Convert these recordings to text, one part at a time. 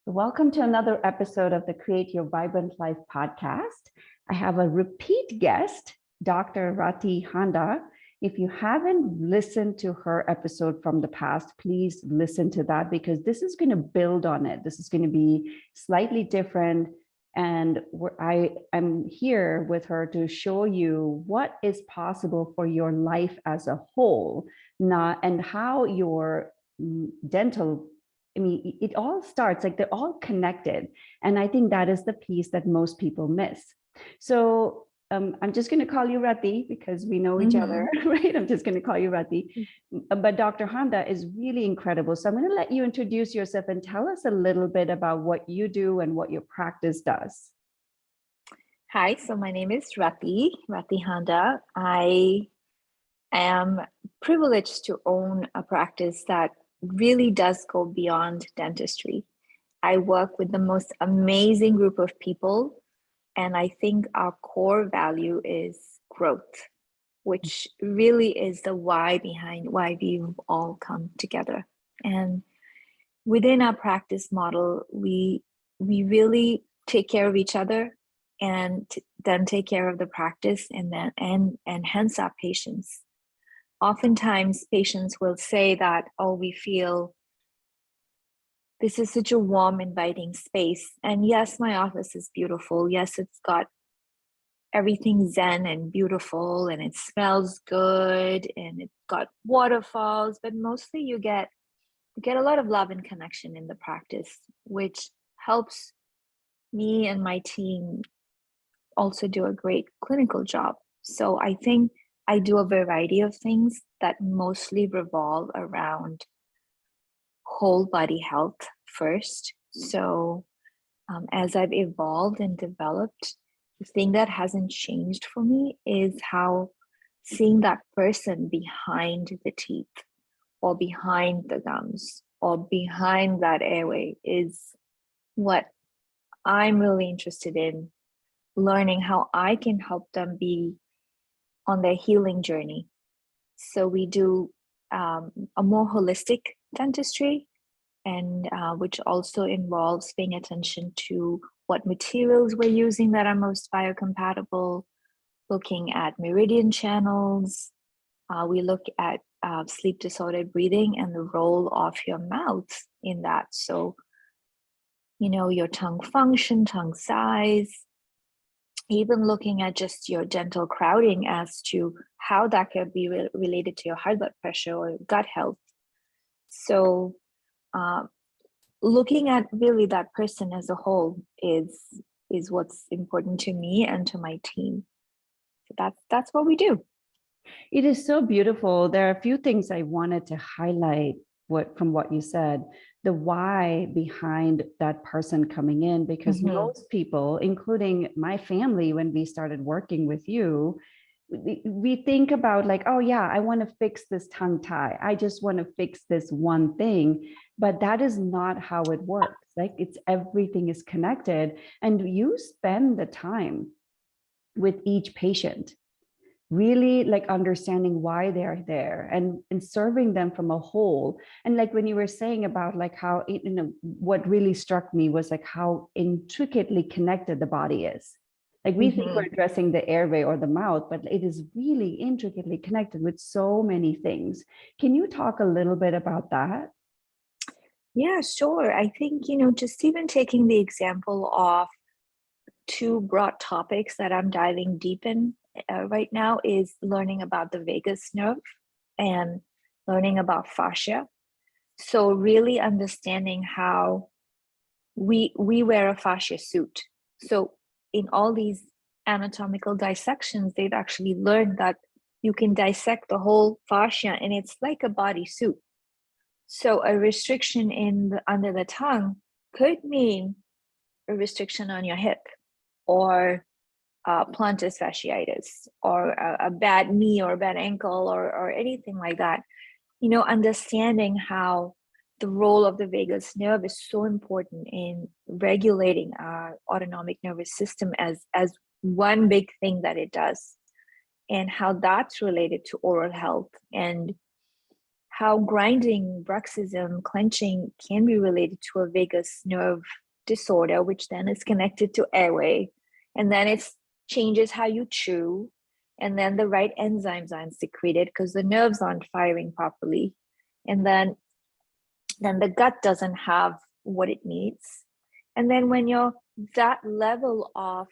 Welcome to another episode of the Create Your Vibrant Life podcast. I have a repeat guest, Dr. Ratti Handa. If you haven't listened to her episode from the past, please listen to that because this is going to build on it. This is going to be slightly different. And I'm here with her to show you what is possible for your life as a whole, and how your dental it all starts like they're all connected. And I think that is the piece that most people miss. So I'm just going to call you Ratti because we know each other, right? I'm just going to call you Ratti. But Dr. Handa is really incredible. So I'm going to let you introduce yourself and tell us a little bit about what you do and what your practice does. Hi, so my name is Ratti Handa. I am privileged to own a practice that really does go beyond dentistry. I work with the most amazing group of people, and I think our core value is growth, which really is the why behind why we've all come together. And within our practice model, we really take care of each other and then take care of the practice and hence our patients. Oftentimes patients will say that, oh, we feel this is such a warm, inviting space. And yes, my office is beautiful. Yes, it's got everything zen and beautiful and it smells good and it's got waterfalls, but mostly you get a lot of love and connection in the practice, which helps me and my team also do a great clinical job. So I think I do a variety of things that mostly revolve around whole body health first. So as I've evolved and developed, the thing that hasn't changed for me is how seeing that person behind the teeth or behind the gums or behind that airway is what I'm really interested in, learning how I can help them be on their healing journey. So we do a more holistic dentistry, and which also involves paying attention to what materials we're using that are most biocompatible, looking at meridian channels. We look at sleep disordered breathing and the role of your mouth in that. So, your tongue function, tongue size, even looking at just your dental crowding as to how that could be related to your high blood pressure or gut health. So looking at really that person as a whole is what's important to me and to my team. So that's what we do. It is so beautiful. There are a few things I wanted to highlight from what you said, the why behind that person coming in, because most people, including my family, when we started working with you, we think about like, oh yeah, I want to fix this tongue tie. I just want to fix this one thing, but that is not how it works. Like everything is connected, and you spend the time with each patient, really like understanding why they're there and serving them from a whole. And like when you were saying about like how, what really struck me was like how intricately connected the body is. Like we think we're addressing the airway or the mouth, but it is really intricately connected with so many things. Can you talk a little bit about that? Yeah, sure. I think, just even taking the example of two broad topics that I'm diving deep in right now is learning about the vagus nerve and learning about fascia. So really understanding how we wear a fascia suit. So in all these anatomical dissections, they've actually learned that you can dissect the whole fascia and it's like a body suit. So a restriction under the tongue could mean a restriction on your hip or plantar fasciitis or a bad knee or a bad ankle or anything like that. Understanding how the role of the vagus nerve is so important in regulating our autonomic nervous system as one big thing that it does, and how that's related to oral health and how grinding, bruxism, clenching can be related to a vagus nerve disorder, which then is connected to airway. And then it changes how you chew. And then the right enzymes aren't secreted because the nerves aren't firing properly. And then the gut doesn't have what it needs. And then when you're that level of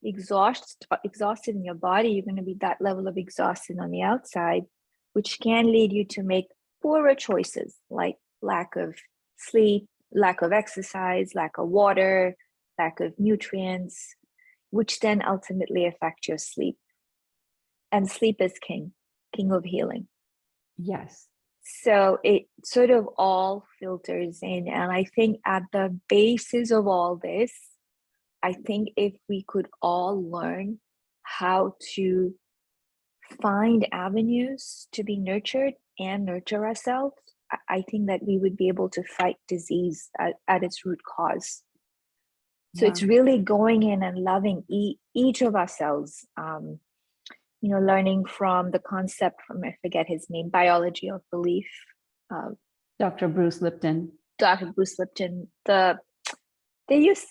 exhausted in your body, you're going to be that level of exhausted on the outside, which can lead you to make poorer choices like lack of sleep, lack of exercise, lack of water, lack of nutrients, which then ultimately affect your sleep. And sleep is king of healing. Yes. So it sort of all filters in. And I think at the basis of all this, I think if we could all learn how to find avenues to be nurtured and nurture ourselves, I think that we would be able to fight disease at its root cause. So it's really going in and loving each of ourselves, learning from the concept from, I forget his name, Biology of Belief. Dr. Bruce Lipton. Dr. Bruce Lipton, they use,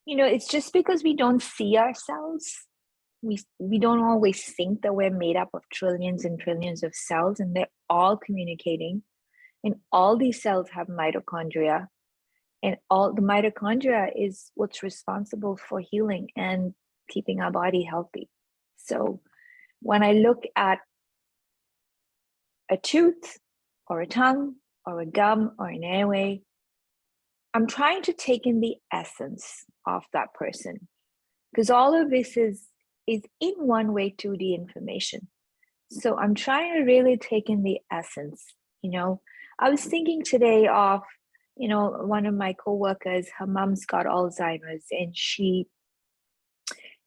it's just because we don't see ourselves, we don't always think that we're made up of trillions and trillions of cells, and they're all communicating. And all these cells have mitochondria. And all the mitochondria is what's responsible for healing and keeping our body healthy. So when I look at a tooth or a tongue or a gum or an airway, I'm trying to take in the essence of that person, because all of this is in one way 2D information. So I'm trying to really take in the essence. I was thinking today of, one of my coworkers, her mom's got Alzheimer's, and she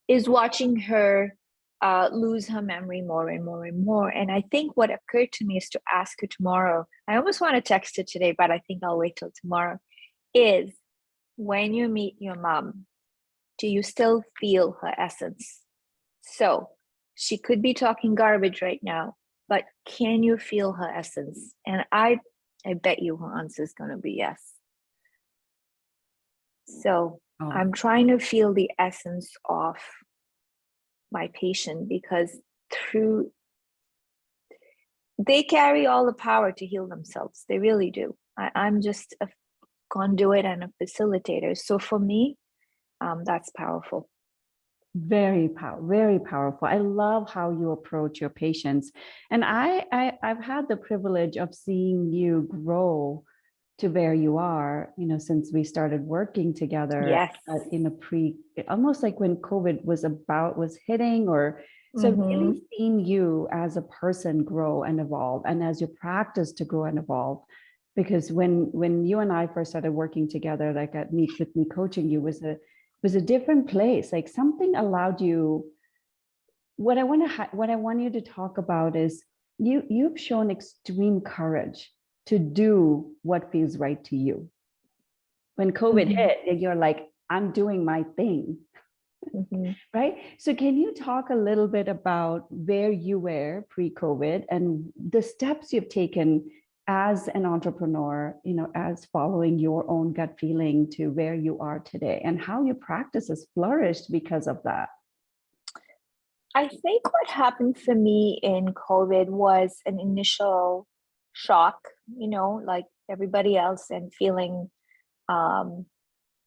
is watching her lose her memory more and more and more. And I think what occurred to me is to ask her tomorrow. I almost want to text her today, but I think I'll wait till tomorrow. Is when you meet your mom, do you still feel her essence? So she could be talking garbage right now, but can you feel her essence? And I bet you her answer is going to be yes. So I'm trying to feel the essence of my patient, because they carry all the power to heal themselves. They really do. I'm just a conduit and a facilitator. So for me, that's powerful. Very powerful. I love how you approach your patients. And I've had the privilege of seeing you grow to where you are, since we started working together. Yes. In almost like when COVID was hitting, or so I've really seen you as a person grow and evolve, and as your practice to grow and evolve. Because when you and I first started working together, like at Meet With Me coaching, you was a different place. Like something allowed you. What I want you to talk about is you've shown extreme courage to do what feels right to you. When COVID hit, you're like, I'm doing my thing. Right? So can you talk a little bit about where you were pre-COVID and the steps you've taken as an entrepreneur, as following your own gut feeling to where you are today, and how your practice has flourished because of that? I think what happened for me in COVID was an initial shock, like everybody else, and feeling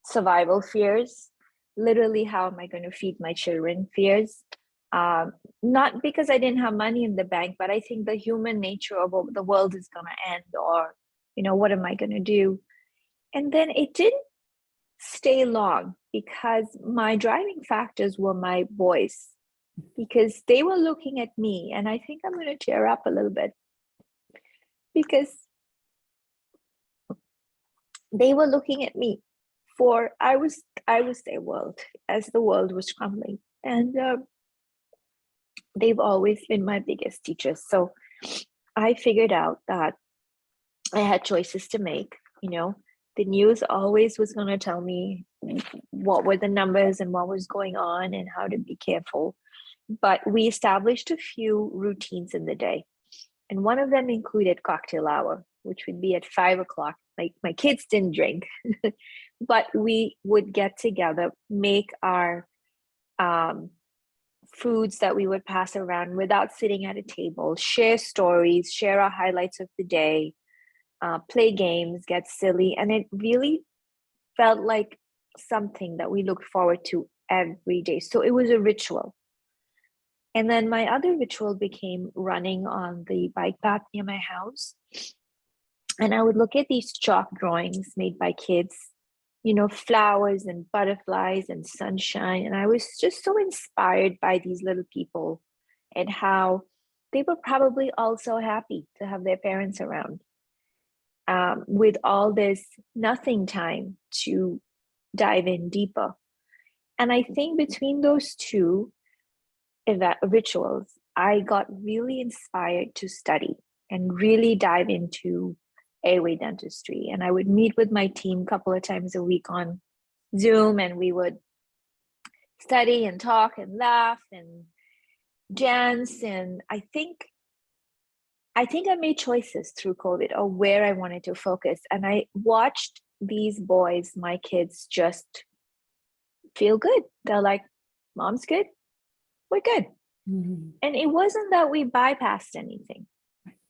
survival fears. Literally, how am I going to feed my children fears? Not because I didn't have money in the bank, but I think the human nature of the world is going to end, or, what am I going to do? And then it didn't stay long, because my driving factors were my boys, because they were looking at me, and I think I'm going to tear up a little bit, because they were looking at me I was their world as the world was crumbling. And they've always been my biggest teachers. So I figured out that I had choices to make. The news always was going to tell me what were the numbers and what was going on and how to be careful. But we established a few routines in the day. And one of them included cocktail hour, which would be at 5 o'clock. Like my kids didn't drink, but we would get together, make our foods that we would pass around without sitting at a table, share stories, share our highlights of the day, play games, get silly. And it really felt like something that we looked forward to every day. So it was a ritual. And then my other ritual became running on the bike path near my house. And I would look at these chalk drawings made by kids, you know, flowers and butterflies and sunshine. And I was just so inspired by these little people and how they were probably also happy to have their parents around, with all this nothing time to dive in deeper. And I think between those two rituals, I got really inspired to study and really dive into airway dentistry. And I would meet with my team a couple of times a week on Zoom, and we would study and talk and laugh and dance. And I think I made choices through COVID of where I wanted to focus. And I watched these boys, my kids, just feel good. They're like, Mom's good, we're good. Mm-hmm. And it wasn't that we bypassed anything.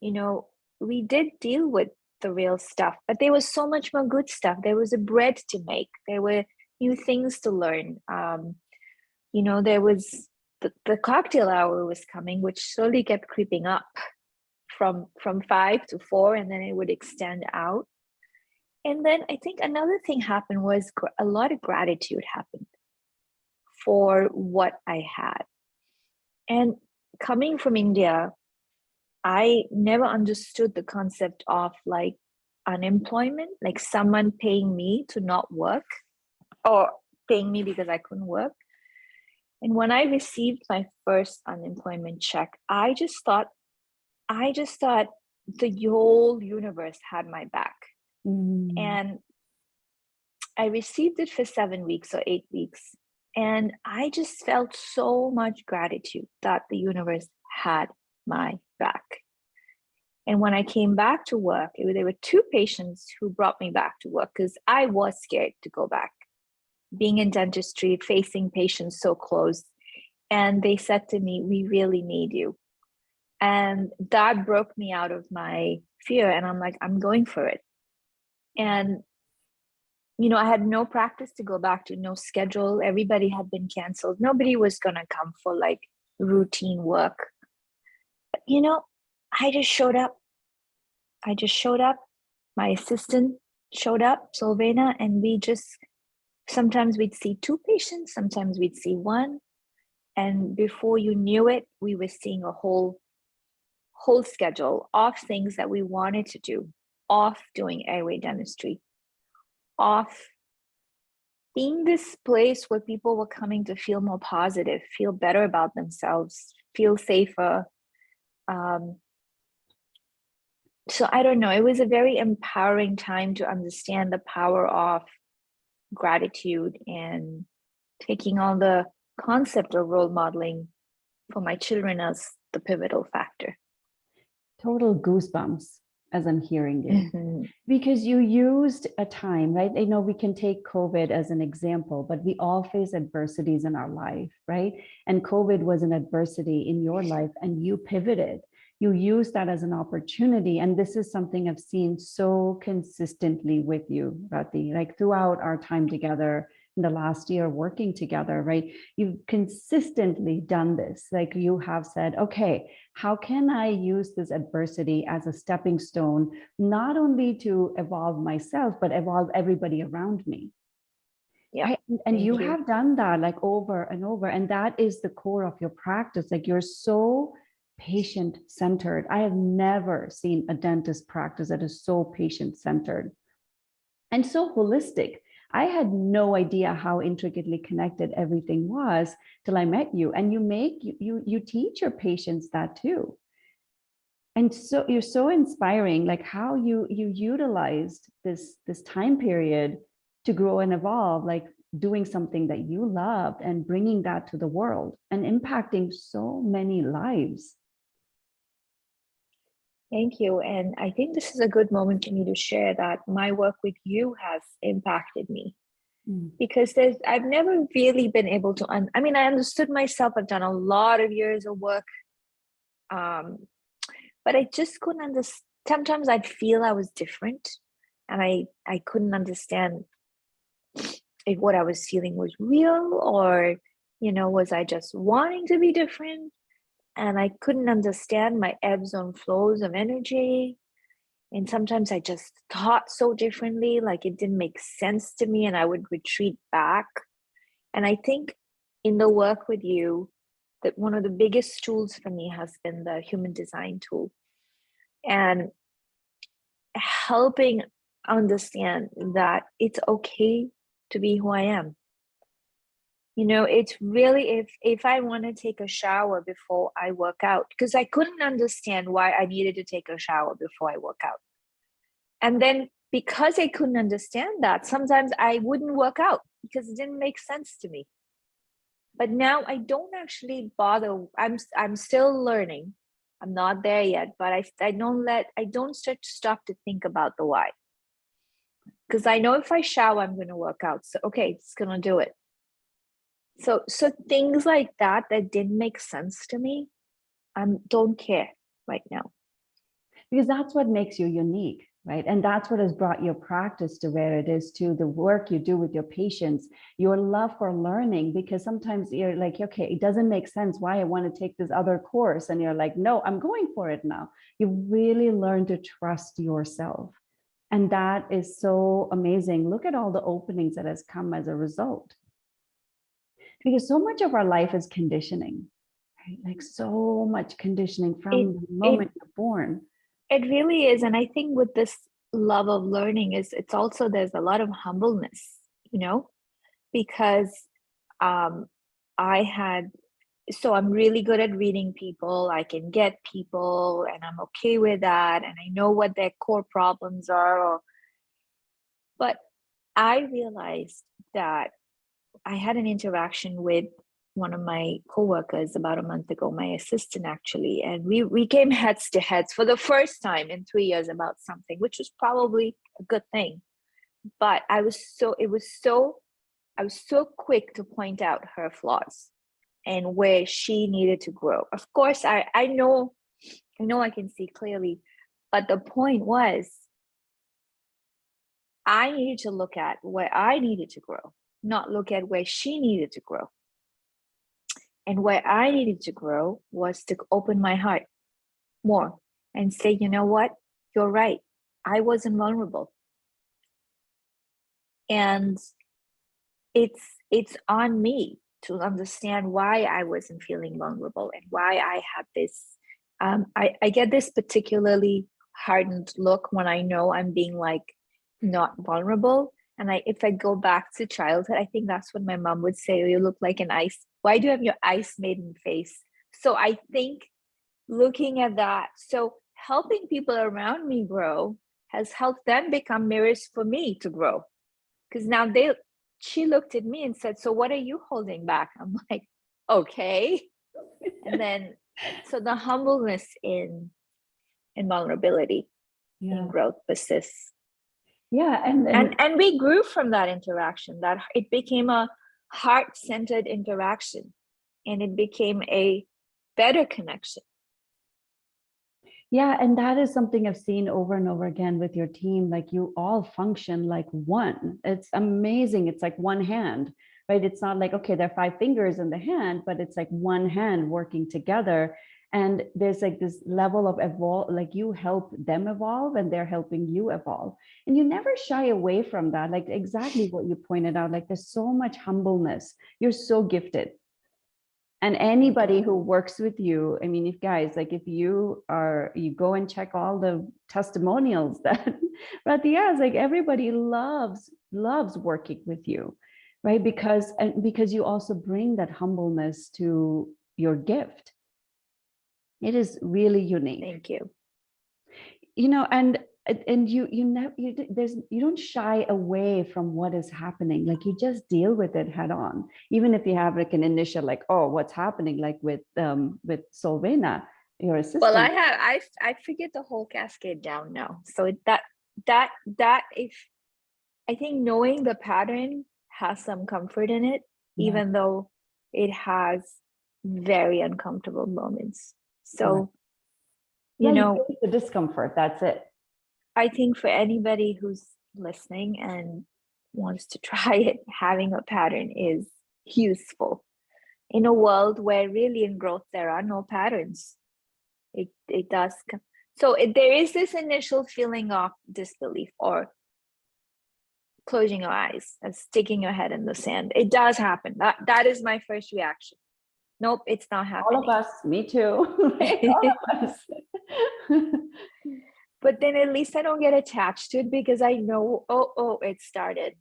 You know, we did deal with the real stuff, but there was so much more good stuff. There was a bread to make. There were new things to learn. You know, there was the cocktail hour was coming, which slowly kept creeping up from 5 to 4, and then it would extend out. And then I think another thing happened was a lot of gratitude happened for what I had. And coming from India, I never understood the concept of like unemployment, like someone paying me to not work or paying me because I couldn't work. And when I received my first unemployment check, I just thought the whole universe had my back. Mm-hmm. And I received it for 7 weeks or 8 weeks. And I just felt so much gratitude that the universe had my back. And when I came back to work, there were 2 patients who brought me back to work because I was scared to go back. Being in dentistry, facing patients so close. And they said to me, we really need you. And that broke me out of my fear. And I'm like, I'm going for it. And you know, I had no practice to go back to, no schedule. Everybody had been canceled. Nobody was going to come for like routine work. But, you know, I just showed up. My assistant showed up, Sylvana, and sometimes we'd see 2 patients, sometimes we'd see 1. And before you knew it, we were seeing a whole schedule of things that we wanted to do, of doing airway dentistry, of being this place where people were coming to feel more positive, feel better about themselves, feel safer. So I don't know, it was a very empowering time to understand the power of gratitude and taking on the concept of role modeling for my children as the pivotal factor. Total goosebumps as I'm hearing it, because you used a time, right? I know we can take COVID as an example, but we all face adversities in our life, right? And COVID was an adversity in your life, and you pivoted. You used that as an opportunity. And this is something I've seen so consistently with you, Ratti, like throughout our time together in the last year working together, right? You've consistently done this. Like you have said, okay, how can I use this adversity as a stepping stone, not only to evolve myself, but evolve everybody around me? Yeah. And you have done that like over and over. And that is the core of your practice. Like you're so patient-centered. I have never seen a dentist practice that is so patient-centered and so holistic. I had no idea how intricately connected everything was till I met you. And you teach your patients that too. And so you're so inspiring, like how you utilized this time period to grow and evolve, like doing something that you loved and bringing that to the world and impacting so many lives. Thank you. And I think this is a good moment for me to share that my work with you has impacted me, because I've never really been able to, I mean, I understood myself. I've done a lot of years of work, but I just couldn't understand. Sometimes I'd feel I was different, and I couldn't understand if what I was feeling was real, or, was I just wanting to be different? And I couldn't understand my ebbs and flows of energy. And sometimes I just thought so differently, like it didn't make sense to me, and I would retreat back. And I think in the work with you, that one of the biggest tools for me has been the human design tool, and helping understand that it's okay to be who I am. It's really, if I want to take a shower before I work out, because I couldn't understand why I needed to take a shower before I work out. And then because I couldn't understand that, sometimes I wouldn't work out because it didn't make sense to me. But now I don't actually bother. I'm still learning. I'm not there yet, but I don't stop to think about the why. Because I know if I shower, I'm going to work out. So, okay, it's going to do it. So things like that didn't make sense to me, I don't care right now. Because that's what makes you unique, right? And that's what has brought your practice to where it is, to the work you do with your patients, your love for learning. Because sometimes you're like, okay, it doesn't make sense why I want to take this other course. And you're like, no, I'm going for it now. You really learn to trust yourself. And that is so amazing. Look at all the openings that has come as a result. Because so much of our life is conditioning, right? Like so much conditioning from the moment you're born. It really is. And I think with this love of learning it's also, there's a lot of humbleness, because I'm really good at reading people. I can get people, and I'm okay with that. And I know what their core problems are. But I realized that I had an interaction with one of my coworkers about a month ago, my assistant actually, and we came heads to heads for the first time in 3 years about something, which was probably a good thing. But I was so quick to point out her flaws and where she needed to grow. Of course, I know I can see clearly, but the point was, I needed to look at where I needed to grow, not look at where she needed to grow. And where I needed to grow was to open my heart more and say, you know what, you're right. I wasn't vulnerable. And it's on me to understand why I wasn't feeling vulnerable and why I had this. I get this particularly hardened look when I know I'm being like not vulnerable. And if I go back to childhood, I think that's what my mom would say, oh, you look like an ice. Why do you have your ice maiden face? So I think looking at that, so helping people around me grow has helped them become mirrors for me to grow. Because now she looked at me and said, so what are you holding back? I'm like, okay. And then, so the humbleness in vulnerability in growth persists. Yeah. And we grew from that interaction, that it became a heart-centered interaction, and it became a better connection. Yeah, and that is something I've seen over and over again with your team. Like you all function like one. It's amazing. It's like one hand, right? It's not like, okay, there are 5 fingers in the hand, but it's like one hand working together. And there's like this level of evolve, like you help them evolve and they're helping you evolve. And you never shy away from that. Like exactly what you pointed out, like there's so much humbleness. You're so gifted. And anybody who works with you, I mean, if guys, like if you go and check all the testimonials that Ratti has, like everybody loves working with you, right? Because you also bring that humbleness to your gift. It is really unique. Thank you. And you don't shy away from what is happening. Like you just deal with it head on. Even if you have like an initial like, oh, what's happening, like with Solvena, your assistant? Well, I figured the whole cascade down now. So that if I think knowing the pattern has some comfort in it, Yeah. even though it has very uncomfortable moments. So, Yeah, you know, face the discomfort, that's it. I think for anybody who's listening and wants to try it, having a pattern is useful. In a world where really in growth there are no patterns, it does come. So there is this initial feeling of disbelief or closing your eyes and sticking your head in the sand. It does happen. That is my first reaction. Nope, it's not happening. All of us, me too. Like, all of us. But then at least I don't get attached to it because I know, oh, it started.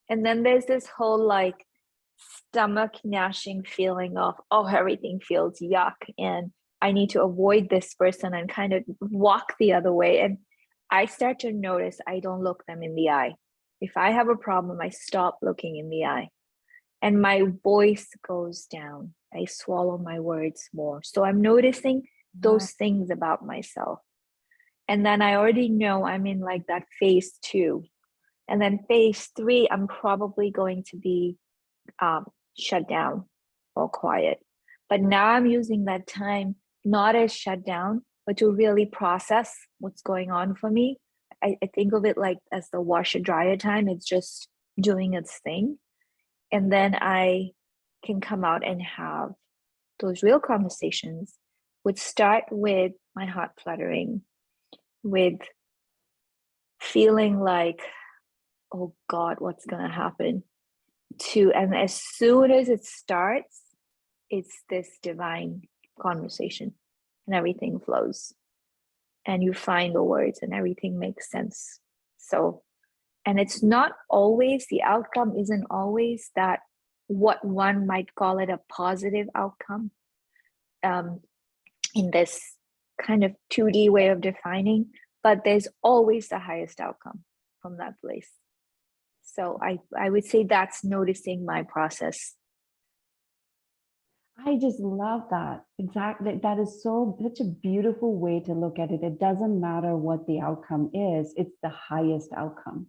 And then there's this whole like stomach gnashing feeling of, oh, everything feels yuck. And I need to avoid this person and kind of walk the other way. And I start to notice I don't look them in the eye. If I have a problem, I stop looking in the eye. And my voice goes down. I swallow my words more. So I'm noticing those things about myself. And then I already know I'm in like that phase 2. And then phase 3, I'm probably going to be shut down or quiet. But now I'm using that time not as shut down, but to really process what's going on for me. I think of it like as the washer dryer time. It's just doing its thing. And then I can come out and have those real conversations, which start with my heart fluttering, with feeling like, oh God, what's going to happen? And as soon as it starts, it's this divine conversation and everything flows and you find the words and everything makes sense. So, and it's not always, the outcome isn't always that what one might call it a positive outcome in this kind of 2D way of defining, but there's always the highest outcome from that place. So I would say that's noticing my process. I just love that. Exactly. That is such a beautiful way to look at it. It doesn't matter what the outcome is, it's the highest outcome.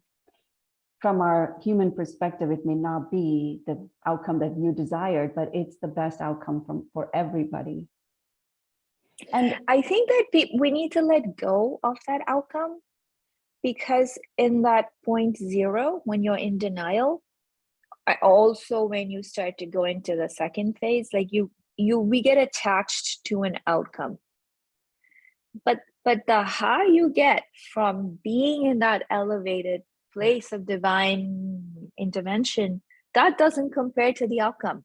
From our human perspective, it may not be the outcome that you desired, but it's the best outcome for everybody. And I think that we need to let go of that outcome, because in that 0.0, when you're in denial, also when you start to go into the second phase, like we get attached to an outcome. But the high you get from being in that elevated place of divine intervention, that doesn't compare to the outcome.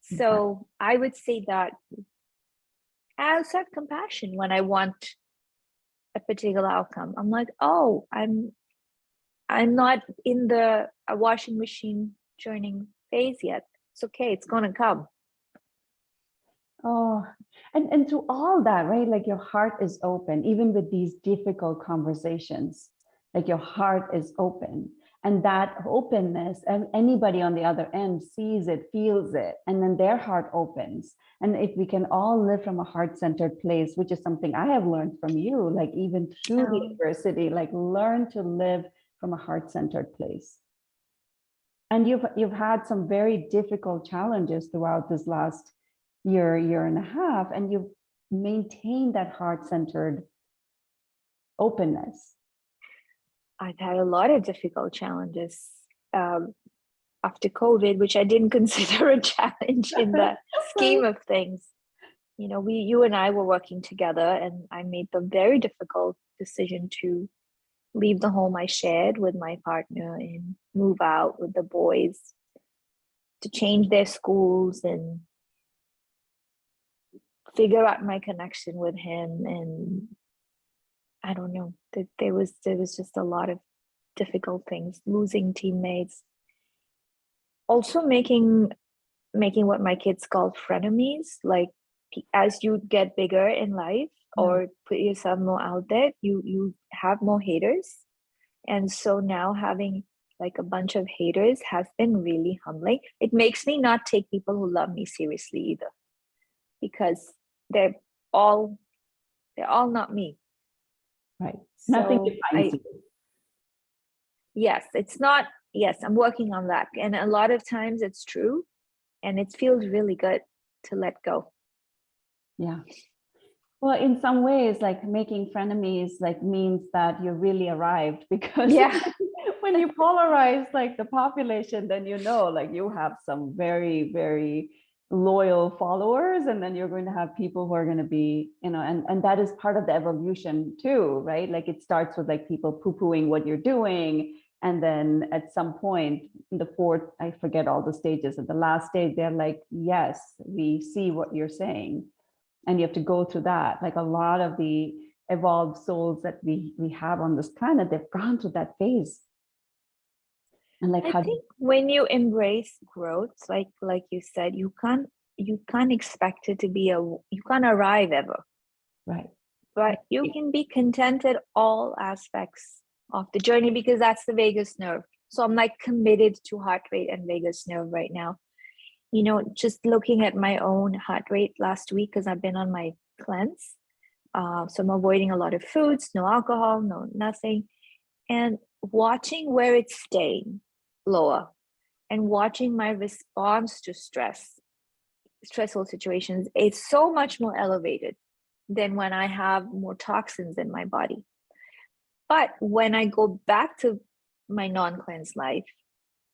So I would say that I also have compassion when I want a particular outcome. I'm like, oh, I'm not in the washing machine churning phase yet. It's okay, it's gonna come. Oh, and to all that, right? Like your heart is open, even with these difficult conversations, like your heart is open. And that openness, and anybody on the other end sees it, feels it, and then their heart opens. And if we can all live from a heart-centered place, which is something I have learned from you, like even through the adversity, like learn to live from a heart-centered place. And you've had some very difficult challenges throughout this last year and a half, and you've maintained that heart-centered openness. I've had a lot of difficult challenges after COVID, which I didn't consider a challenge in the scheme of things. You know, you and I were working together, and I made the very difficult decision to leave the home I shared with my partner and move out with the boys, to change their schools and figure out my connection with him. And I don't know, there was just a lot of difficult things, losing teammates, also making what my kids call frenemies. Like, as you get bigger in life or put yourself more out there, you have more haters. And so now having like a bunch of haters has been really humbling. It makes me not take people who love me seriously either, because they're all They're all not me. Right. Nothing So defines you. yes, it's not, yes, I'm working on that. And a lot of times it's true. And it feels really good to let go. Yeah. Well, in some ways, like making frenemies like means that you really arrived, because Yeah. when you polarize like the population, then you know like you have some very, very loyal followers, and then you're going to have people who are going to be, you know, and that is part of the evolution too, right? Like it starts with like people poo-pooing what you're doing, and then at some point in the fourth, I forget all the stages, at the last stage they're like, yes, we see what you're saying. And you have to go through that. Like a lot of the evolved souls that we have on this planet, they've gone through that phase. And like I think when you embrace growth, like you said, you can't expect it to be you can't arrive ever. right. But you can be content at all aspects of the journey, because that's the vagus nerve. So I'm like committed to heart rate and vagus nerve right now. You know, just looking at my own heart rate last week, because I've been on my cleanse. So I'm avoiding a lot of foods, no alcohol, no nothing. And watching where it's staying lower, and watching my response to stressful situations, it's so much more elevated than when I have more toxins in my body. But when I go back to my non-cleansed life,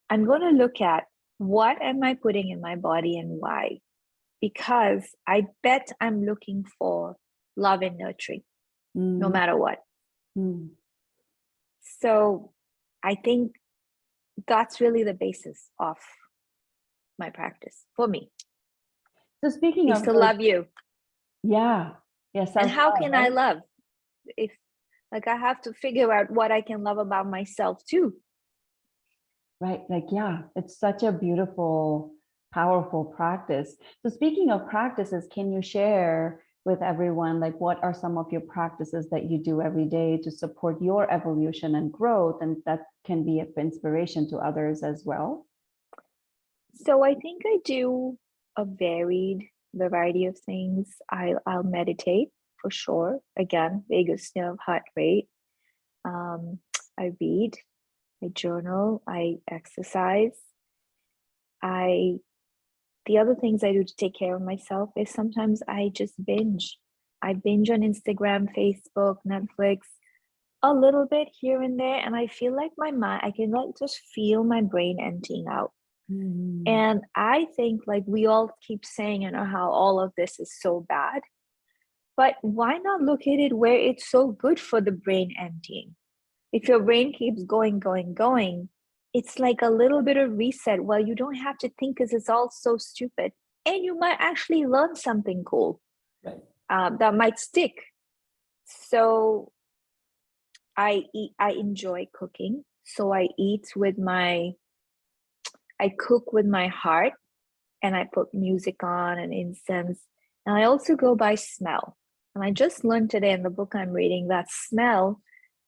I'm going to look at what am I putting in my body and why? Because I bet I'm looking for love and nurturing, no matter what. So I think that's really the basis of my practice for me. So speaking is of to love you. Yeah. Yes. And how can I love if, like, I have to figure out what I can love about myself too. Right. Like, yeah, it's such a beautiful, powerful practice. So speaking of practices, can you share with everyone, like, what are some of your practices that you do every day to support your evolution and growth, and that can be of inspiration to others as well? So I think I do a variety of things. I'll meditate for sure. Again, vagus nerve, heart rate. I read, I journal, I exercise. The other things I do to take care of myself is sometimes I just binge. I binge on Instagram, Facebook, Netflix, a little bit here and there, and I feel like my mind, I can like just feel my brain emptying out. And I think, like, we all keep saying, you know, how all of this is so bad, but why not look at it where it's so good for the brain emptying? If your brain keeps going, it's like a little bit of reset. Well, you don't have to think because it's all so stupid, and you might actually learn something cool, right, that might stick. So I enjoy cooking. So I cook with my heart, and I put music on and incense. And I also go by smell. And I just learned today in the book I'm reading that smell,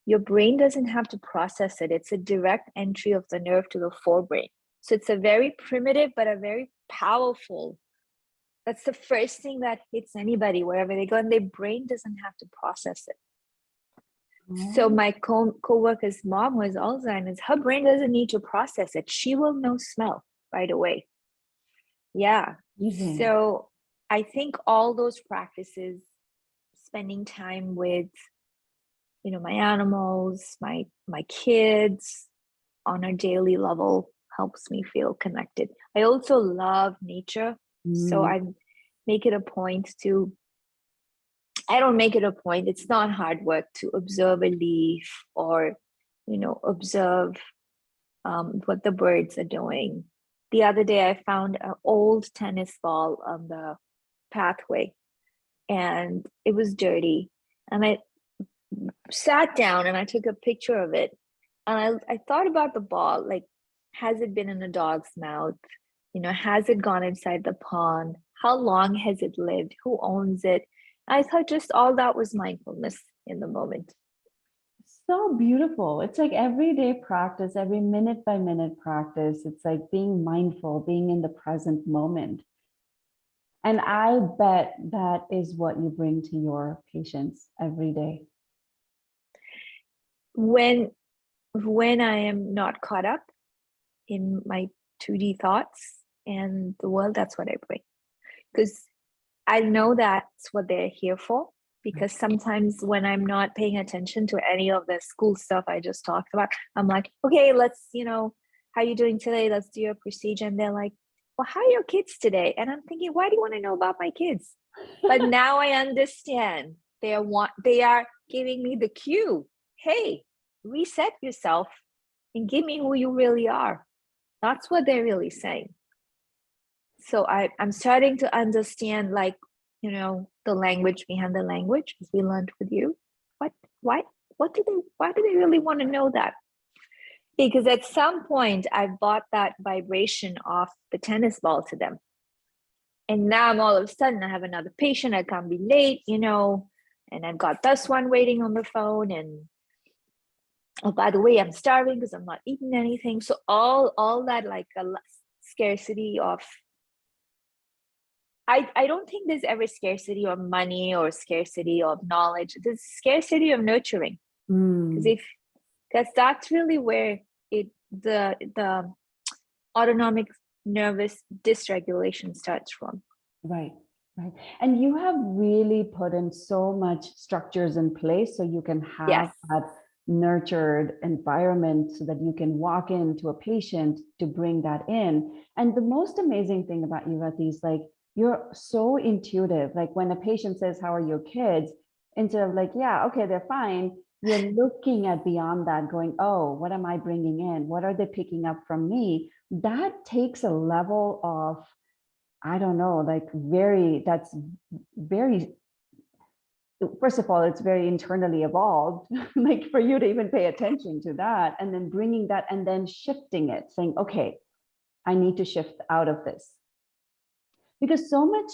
your brain doesn't have to process it. It's a direct entry of the nerve to the forebrain. So it's a very primitive, but a very powerful. That's the first thing that hits anybody wherever they go, and their brain doesn't have to process it. So my co-worker's mom, who has Alzheimer's, her brain doesn't need to process it. She will know smell right away. Yeah. Amazing. So I think all those practices, spending time with, you know, my animals, my kids on a daily level, helps me feel connected. I also love nature. So I make it a point to, I don't make it a point, it's not hard work to observe a leaf or, you know, observe what the birds are doing. The other day I found an old tennis ball on the pathway, and it was dirty. And I sat down and I took a picture of it. And I thought about the ball, like, has it been in a dog's mouth? You know, has it gone inside the pond? How long has it lived? Who owns it? I thought just all that was mindfulness in the moment. So beautiful. It's like everyday practice, every minute by minute practice. It's like being mindful, being in the present moment. And I bet that is what you bring to your patients every day. When I am not caught up in my 2D thoughts and the world, that's what I bring. Because I know that's what they're here for. Because sometimes when I'm not paying attention to any of the school stuff I just talked about, I'm like, okay, let's, how are you doing today? Let's do your procedure. And they're like, well, how are your kids today? And I'm thinking, why do you want to know about my kids? But now I understand. They are giving me the cue. Hey, reset yourself and give me who you really are. That's what they're really saying. So I'm starting to understand, like, the language behind the language, as we learned with you. Why do they really want to know that? Because at some point I bought that vibration off the tennis ball to them. And now I'm all of a sudden, I have another patient, I can't be late, and I've got this one waiting on the phone, and oh, by the way, I'm starving because I'm not eating anything. So all that, like a scarcity of, I don't think there's ever scarcity of money or scarcity of knowledge. There's scarcity of nurturing. Because that's really where the autonomic nervous dysregulation starts from. Right. And you have really put in so much structures in place so you can have that nurtured environment so that you can walk into a patient to bring that in. And the most amazing thing about you, Ratti, is like, you're so intuitive. Like when a patient says, how are your kids? Instead of like, yeah, okay, they're fine. You're looking at beyond that going, oh, what am I bringing in? What are they picking up from me? That takes a level of, I don't know, like that's very, first of all, it's very internally evolved, like for you to even pay attention to that, and then bringing that and then shifting it, saying, okay, I need to shift out of this. Because so much,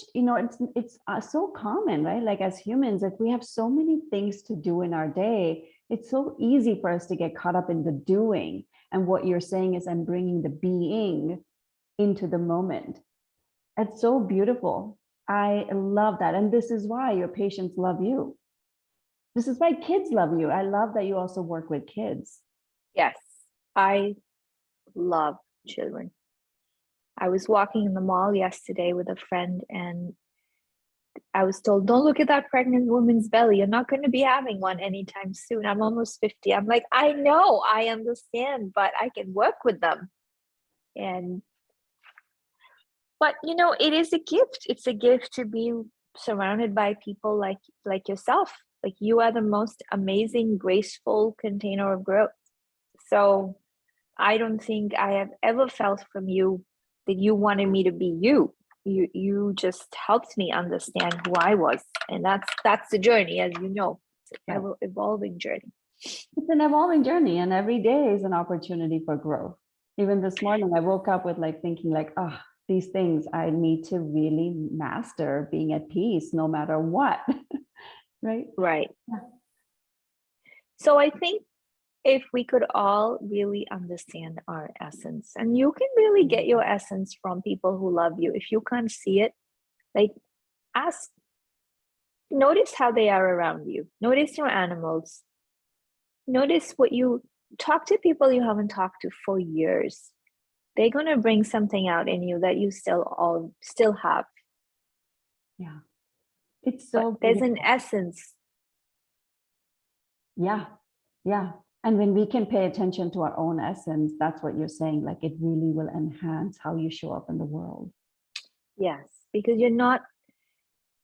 it's so common, right? Like as humans, if we have so many things to do in our day, it's so easy for us to get caught up in the doing. And what you're saying is, I'm bringing the being into the moment. It's so beautiful. I love that. And this is why your patients love you. This is why kids love you. I love that you also work with kids. Yes, I love children. I was walking in the mall yesterday with a friend, and I was told, don't look at that pregnant woman's belly. You're not going to be having one anytime soon. I'm almost 50. I'm like, I know, I understand, but I can work with them. But it is a gift. It's a gift to be surrounded by people like yourself. Like, you are the most amazing, graceful container of growth. So I don't think I have ever felt from you that you wanted me to be you. You just helped me understand who I was. And that's the journey, as you know. It's an evolving journey. It's an evolving journey, and every day is an opportunity for growth. Even this morning, I woke up with thinking oh, these things I need to really master, being at peace no matter what. Right? Right. Yeah. So I think if we could all really understand our essence, and you can really get your essence from people who love you. If you can't see it, notice how they are around you. Notice your animals. Notice talk to people you haven't talked to for years. They're going to bring something out in you that you still have. Yeah. It's so there's an essence. Yeah. And when we can pay attention to our own essence, that's what you're saying, like it really will enhance how you show up in the world. Yes, because you're not,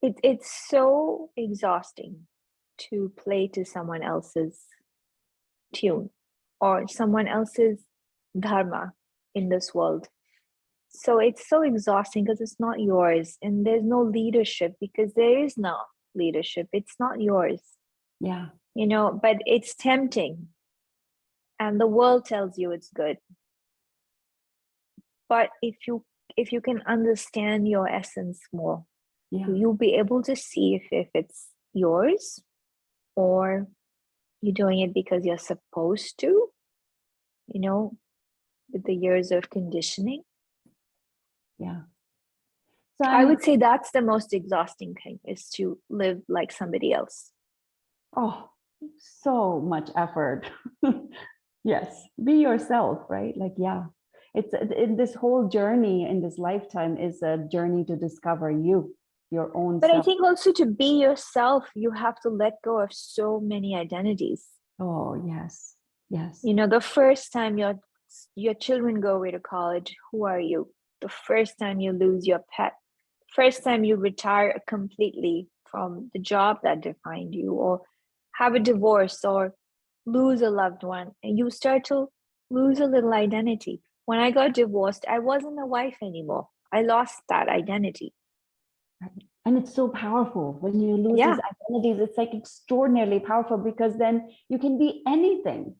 it's so exhausting to play to someone else's tune or someone else's dharma in this world. So it's so exhausting because it's not yours, and there's no leadership because there is no leadership. It's not yours. Yeah. But it's tempting. And the world tells you it's good. But if you can understand your essence more, you'll be able to see if it's yours, or you're doing it because you're supposed to, with the years of conditioning. Yeah. So I would say that's the most exhausting thing, is to live like somebody else. oh, so much effort. Yes, be yourself, right? Like, yeah, it's in this whole journey in this lifetime is a journey to discover you, your own But I self. think also to be yourself, you have to let go of so many identities. Oh, yes, yes. You know, the first time your children go away to college, who are you? The first time you lose your pet, first time you retire completely from the job that defined you, or have a divorce, or lose a loved one, and you start to lose a little identity. When I got divorced, I wasn't a wife anymore. I lost that identity. And it's so powerful when you lose Yeah, these identities. It's like extraordinarily powerful because then you can be anything.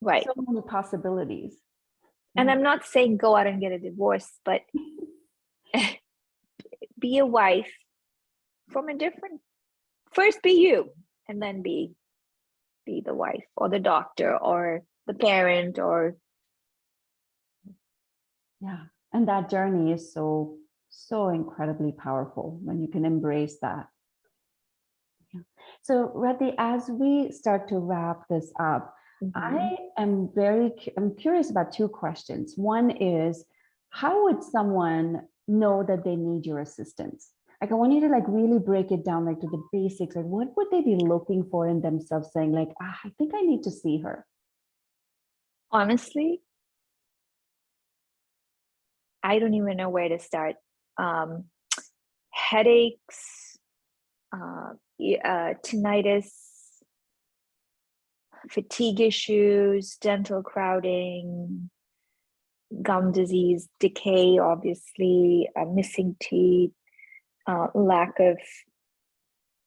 right. So many possibilities. And Yeah. I'm not saying go out and get a divorce, but be a wife from a different, first be you, and then be the wife or the doctor or the parent, or Yeah. And that journey is so incredibly powerful when you can embrace that. Yeah. So Rati, as we start to wrap this up, I'm curious about two questions. One is, how would someone know that they need your assistance? Like, I want you to like really break it down, like to the basics. Like, what would they be looking for in themselves, saying like, I think I need to see her. honestly, I don't even know where to start. Headaches, tinnitus, fatigue issues, dental crowding, gum disease, decay, obviously, missing teeth, lack of,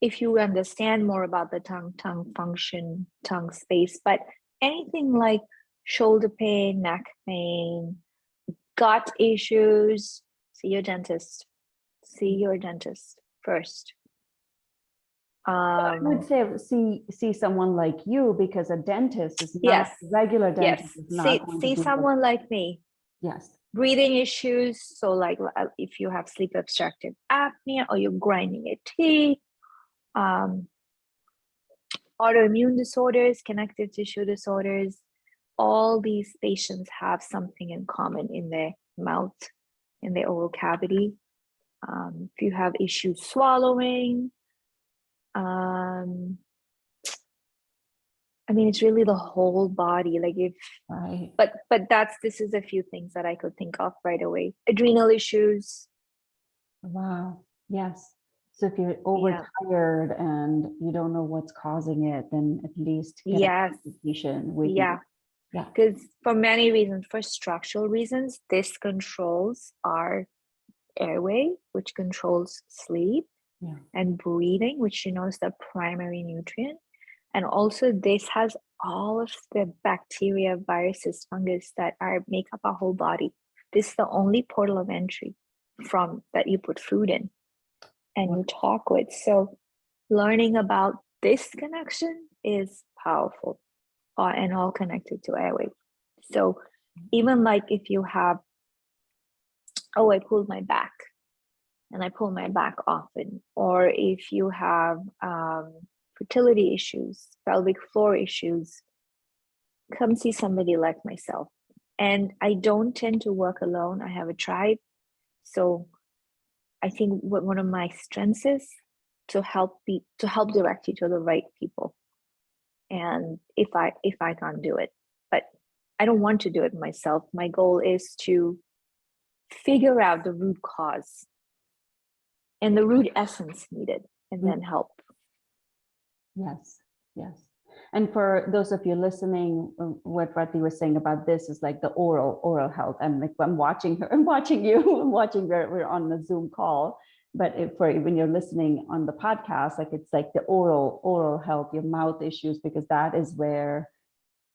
if you understand more about the tongue function, tongue space, but anything like shoulder pain, neck pain, gut issues, see your dentist. See your dentist first. I would say see someone like you, because a dentist is not Yes, a regular yes. dentist is not going to See be like, someone like me. yes. Breathing issues, so like if you have sleep obstructive apnea or you're grinding your teeth, autoimmune disorders, connective tissue disorders, all these patients have something in common in their mouth, in their oral cavity. If you have issues swallowing, I mean, it's really the whole body. Like if, Right. but this is a few things that I could think of right away. Adrenal issues. Wow. Yes. So if you're Yeah. overtired and you don't know what's causing it, then at least get a Yes. consultation with Yeah. you. Yeah. Because for many reasons, for structural reasons, this controls our airway, which controls sleep, Yeah. and breathing, which is the primary nutrient. And also this has all of the bacteria, viruses, fungus that make up our whole body. This is the only portal of entry from that you put food in and you talk with. So learning about this connection is powerful, and all connected to airway. So even like if you have, oh, I pulled my back and I pull my back often, or if you have fertility issues, pelvic floor issues, come see somebody like myself. And I don't tend to work alone. I have a tribe. So I think what one of my strengths is to help direct you to the right people. And if I can't do it, but I don't want to do it myself. My goal is to figure out the root cause and the root essence needed, and then help. Yes. Yes. And for those of you listening, what Rati was saying about this is like the oral health. And like I'm watching her, I'm watching you, I'm watching we're on the Zoom call. But when you're listening on the podcast, like it's like the oral health, your mouth issues, because that is where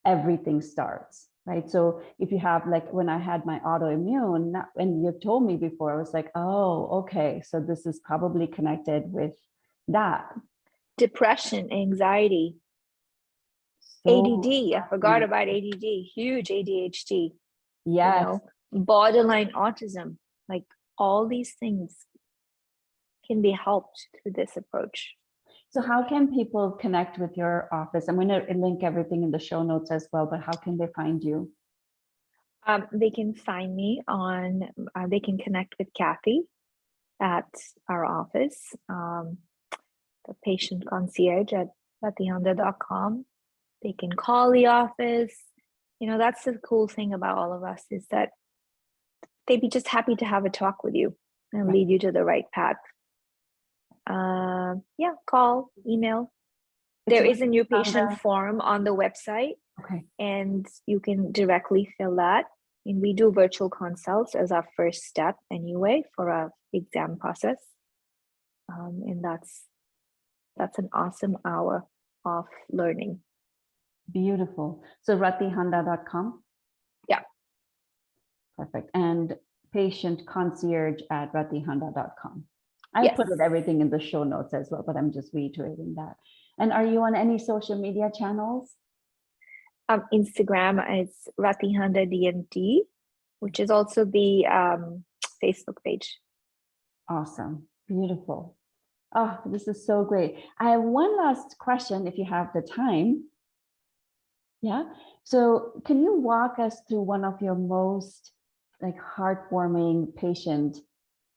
everything starts, right? So if you have, like when I had my autoimmune, and you've told me before, I was like, oh, okay, so this is probably connected with that. Depression, anxiety, So ADD. I forgot about ADD. Huge ADHD. yes. Borderline autism. Like all these things can be helped through this approach. So how can people connect with your office? I'm going to link everything in the show notes as well, but how can they find you? They can find me on, they can connect with Kathy at our office, the patient concierge at rattihanda.com. They can call the office. You know, that's the cool thing about all of us, is that they'd be just happy to have a talk with you and lead you to the right path. Yeah, call, email. There is a new patient form on the website. Okay. And you can directly fill that. And we do virtual consults as our first step anyway for our exam process. And that's an awesome hour of learning. Beautiful. So rattihanda.com? Yeah. Perfect. And patient concierge at rattihanda.com. I Yes. put everything in the show notes as well, but I'm just reiterating that. And are you on any social media channels? Instagram is Ratti Handa D.M.D, which is also the Facebook page. Awesome. Beautiful. Oh, this is so great. I have one last question if you have the time. Yeah. So can you walk us through one of your most like heartwarming patient,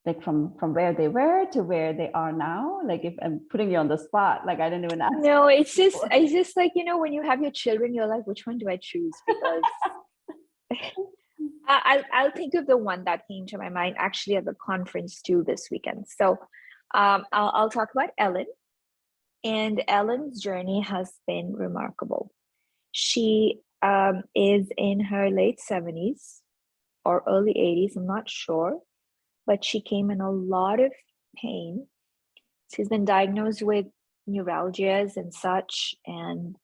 like from where they were to where they are now? Like, if I'm putting you on the spot, like I didn't even ask. No, it's just like, you know, when you have your children, you're like, which one do I choose? Because I'll think of the one that came to my mind actually at the conference too this weekend. So I'll talk about Ellen. And Ellen's journey has been remarkable. She is in her late 70s or early 80s, I'm not sure, but she came in a lot of pain. She's been diagnosed with neuralgias and such, and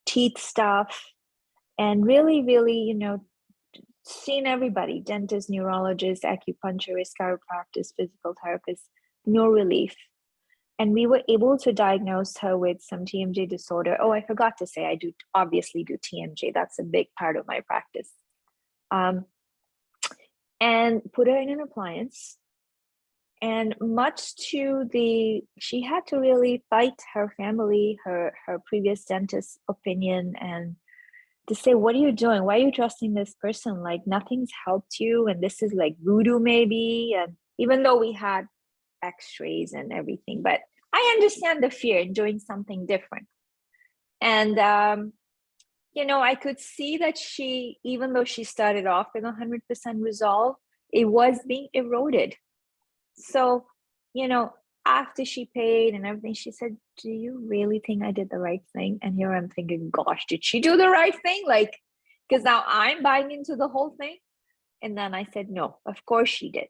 teeth stuff, and really, you know, seen everybody: dentist, neurologist, acupuncturist, chiropractic, physical therapist, no relief. And we were able to diagnose her with some TMJ disorder. Oh, I forgot to say, I do obviously do TMJ. That's a big part of my practice. And put her in an appliance. And much to she had to really fight her family, her previous dentist's opinion, and to say, what are you doing? Why are you trusting this person? Like, nothing's helped you, and this is like voodoo maybe. And even though we had x-rays and everything, but I understand the fear in doing something different. And you know, I could see that she, even though she started off with 100% resolve, it was being eroded. So, you know, after she paid and everything, she said, do you really think I did the right thing? And here I'm thinking, gosh, did she do the right thing? Like, because now I'm buying into the whole thing. And then I said, no, of course she did,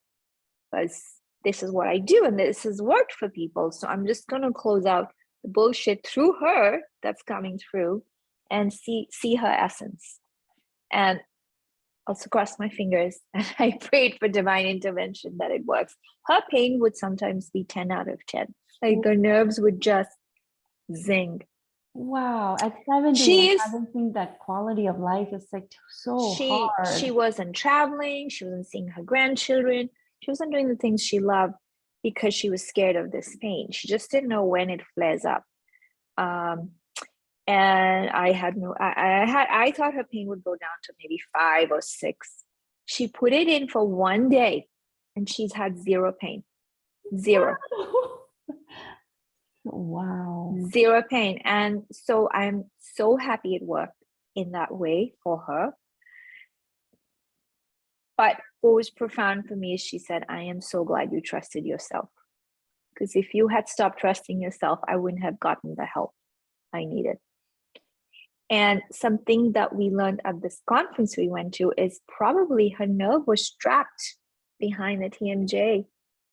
because this is what I do and this has worked for people. So I'm just going to close out the bullshit through her that's coming through and see her essence. And also crossed my fingers and I prayed for divine intervention that it works. Her pain would sometimes be 10 out of 10. Like her nerves would just zing. Wow, at 70, having that quality of life is like so hard. She wasn't traveling. She wasn't seeing her grandchildren. She wasn't doing the things she loved because she was scared of this pain. She just didn't know when it flares up. And I had I thought her pain would go down to maybe 5 or 6. She put it in for 1 day and she's had zero pain. Zero. Wow. Zero pain. And so I'm so happy it worked in that way for her. But what was profound for me is she said, I am so glad you trusted yourself. Because if you had stopped trusting yourself, I wouldn't have gotten the help I needed. And something that we learned at this conference we went to is probably her nerve was trapped behind the TMJ,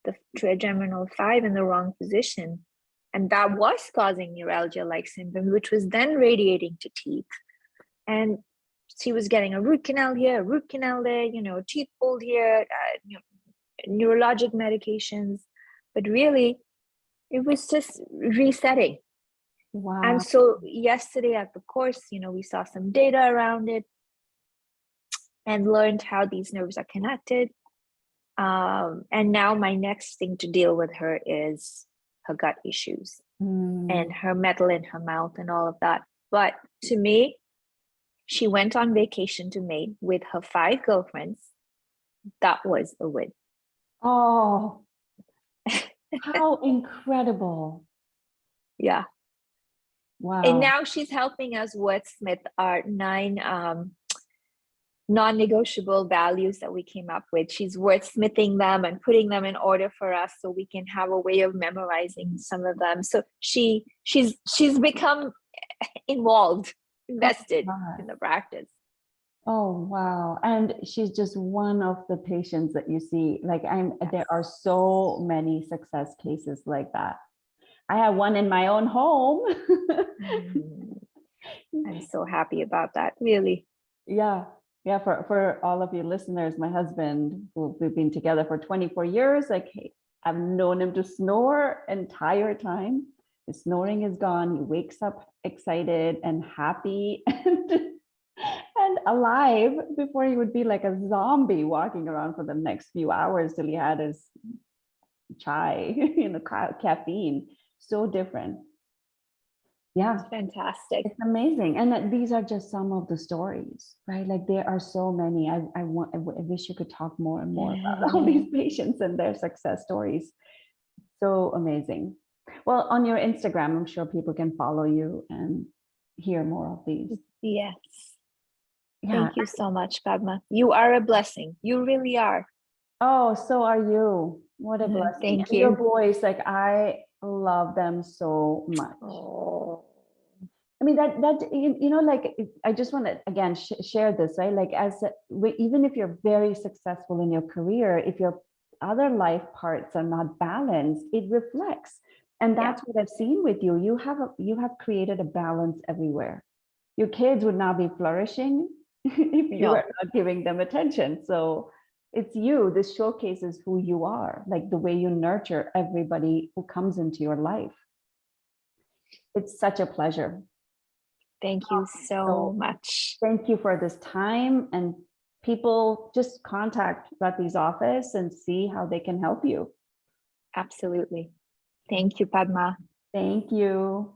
the trigeminal 5, in the wrong position. And that was causing neuralgia-like symptoms, which was then radiating to teeth. And she was getting a root canal here, a root canal there, you know, teeth pulled here, neurologic medications. But really, it was just resetting. Wow. And so yesterday at the course, you know, we saw some data around it and learned how these nerves are connected. And now my next thing to deal with her is her gut issues and her metal in her mouth and all of that. But to me, she went on vacation to Maine with her 5 girlfriends. That was a win. Oh, how incredible. Yeah. Wow. And now she's helping us wordsmith our 9 non-negotiable values that we came up with. She's wordsmithing them and putting them in order for us so we can have a way of memorizing some of them. So she's become involved, invested in the practice. Oh, wow. And she's just one of the patients that you see. Like there are so many success cases like that. I have one in my own home. I'm so happy about that, really. Yeah. Yeah. For all of you listeners, my husband, we've been together for 24 years. Like, I've known him to snore entire time. His snoring is gone. He wakes up excited and happy and alive before he would be like a zombie walking around for the next few hours till he had his chai, caffeine. So different. Yeah. Fantastic. It's amazing. And these are just some of the stories, right? Like there are so many. I wish you could talk more and more about all these patients and their success stories. So amazing. Well, on your Instagram, I'm sure people can follow you and hear more of these. Yes. Yeah. Thank you so much, Padma. You are a blessing. You really are. Oh, so are you. What a blessing. Thank and you. Your boys, like I love them so much. Oh. I mean, like I just want to again share this, right? Like even if you're very successful in your career, if your other life parts are not balanced, it reflects. And that's what I've seen with you. You have created a balance everywhere. Your kids would not be flourishing if you are not giving them attention. So it's you. This showcases who you are, like the way you nurture everybody who comes into your life. It's such a pleasure. Thank you so much. Thank you for this time, and people just contact Ratti's office and see how they can help you. Absolutely. Thank you, Padma. Thank you.